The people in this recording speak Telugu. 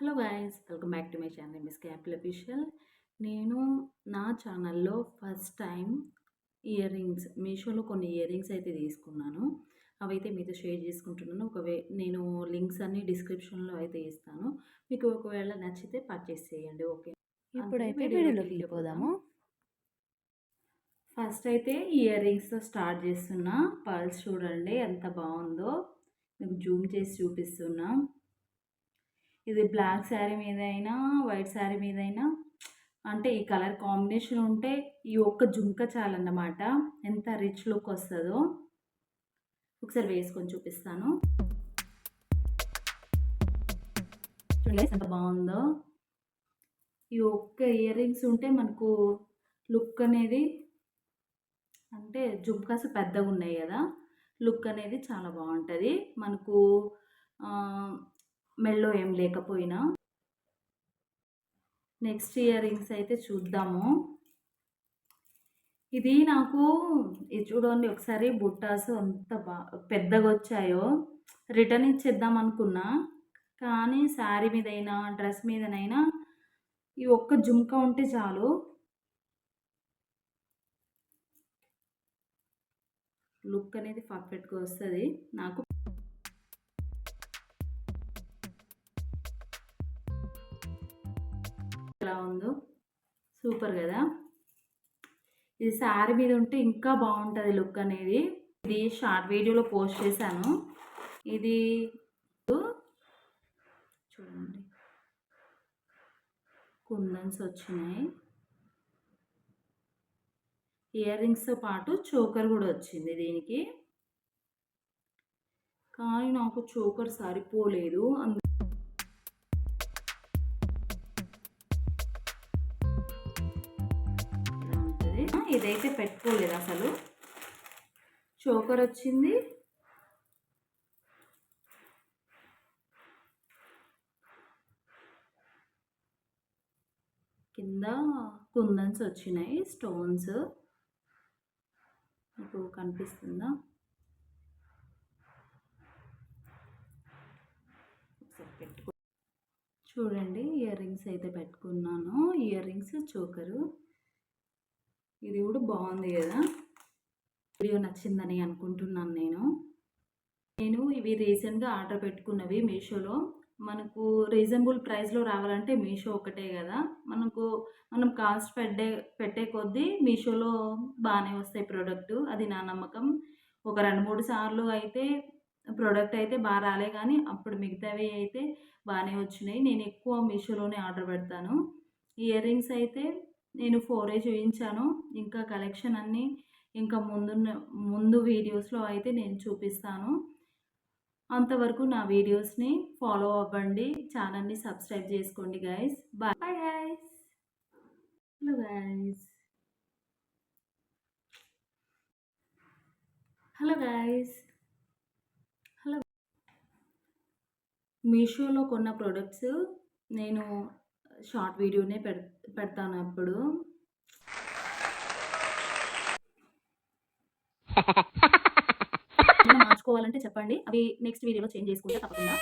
Hello guys, welcome back to my channel మిస్ క్యాపిల్ అఫీషియల్. నేను నా ఛానల్లో ఫస్ట్ టైం ఇయర్ రింగ్స్ మీషోలో కొన్ని ఇయర్ రింగ్స్ అయితే తీసుకున్నాను. అవైతే మీతో షేర్ చేసుకుంటున్నాను. నేను లింక్స్ అన్ని డిస్క్రిప్షన్లో అయితే ఇస్తాను. మీకు ఒకవేళ నచ్చితే పర్చేస్ చేయండి. ఓకే, ఇప్పుడైతే వీడియోలోకి వెళ్ళిపోదాము. ఫస్ట్ అయితే ఇయర్ రింగ్స్తో స్టార్ట్ చేస్తున్నా. పర్ల్స్ చూడండి ఎంత బాగుందో, మీకు జూమ్ చేసి చూపిస్తున్నా. ఇది బ్లాక్ శారీ మీదైనా వైట్ శారీ మీదైనా అంటే ఈ కలర్ కాంబినేషన్ ఉంటే ఈ ఒక్క జుంక చాలన్నమాట. ఎంత రిచ్ లుక్ వస్తుందో ఒకసారి వేసుకొని చూపిస్తాను. చూడండి ఎంత బాగుందో. ఈ ఒక్క ఇయర్ రింగ్స్ ఉంటే మనకు లుక్ అనేది అంటే జుంకాస్ పెద్దగా ఉన్నాయి కదా, లుక్ అనేది చాలా బాగుంటుంది మనకు. మెల్లో ఏం లేకపోయినా నెక్స్ట్ ఇయర్ రింగ్స్ అయితే చూద్దాము. ఇది నాకు ఇది చూడండి ఒకసారి, బుట్టాస్ ఎంత పెద్దగా వచ్చాయో. రిటర్న్ ఇచ్చేద్దాం అనుకున్నా, కానీ శారీ మీదైనా డ్రెస్ మీదనైనా ఈ ఒక్క జుంకా ఉంటే చాలు, లుక్ అనేది పర్ఫెక్ట్గా వస్తుంది నాకు. ఎలా ఉందో సూపర్ కదా. ఇది శారీ మీద ఉంటే ఇంకా బాగుంటుంది లుక్ అనేది. ఇది షార్ట్ వీడియోలో పోస్ట్ చేశాను. ఇది చూడండి కుందన్స్ వచ్చినాయి. ఇయర్ రింగ్స్తో పాటు చోకర్ కూడా వచ్చింది దీనికి, కానీ నాకు చోకర్ సరిపోలేదు. ఇదైతే పెట్టుకోలేదు అసలు, చోకర్ వచ్చింది. కింద కుందన్స్ వచ్చినాయి, స్టోన్స్. మీకు కనిపిస్తుందా? ఒకసారి పెట్టుకో చూడండి. ఇయర్ రింగ్స్ అయితే పెట్టుకున్నాను, ఇయర్ రింగ్స్ చోకరు. ఇది కూడా బాగుంది కదా. వీడియో నచ్చిందని అనుకుంటున్నాను. నేను ఇవి రీసెంట్గా ఆర్డర్ పెట్టుకున్నవి మీషోలో. మనకు రీజనబుల్ ప్రైస్లో రావాలంటే మీషో ఒకటే కదా. మనం కాస్ట్ పెట్టే కొద్దీ మీషోలో బాగానే వస్తాయి ప్రోడక్ట్, అది నా నమ్మకం. ఒక 2-3 సార్లు అయితే ప్రోడక్ట్ అయితే బాగా రాలే, కానీ అప్పుడు మిగతావి అయితే బాగానే వచ్చినాయి. నేను ఎక్కువ మీషోలోనే ఆర్డర్ పెడతాను. ఇయర్ రింగ్స్ అయితే నేను 4 చూపించాను, ఇంకా కలెక్షన్ అన్నీ ఇంకా ముందు వీడియోస్లో అయితే నేను చూపిస్తాను. అంతవరకు నా వీడియోస్ని ఫాలో అవ్వండి, ఛానల్ని సబ్స్క్రైబ్ చేసుకోండి guys. Bye bye guys. Hello guys, hello guys, hello. మీషోలో కొన్న ప్రోడక్ట్స్ నేను షార్ట్ వీడియోనే పెడతాను అప్పుడు. మార్చుకోవాలంటే చెప్పండి, అవి నెక్స్ట్ వీడియోలో చేంజ్ చేసుకుంటే తప్పకుండా.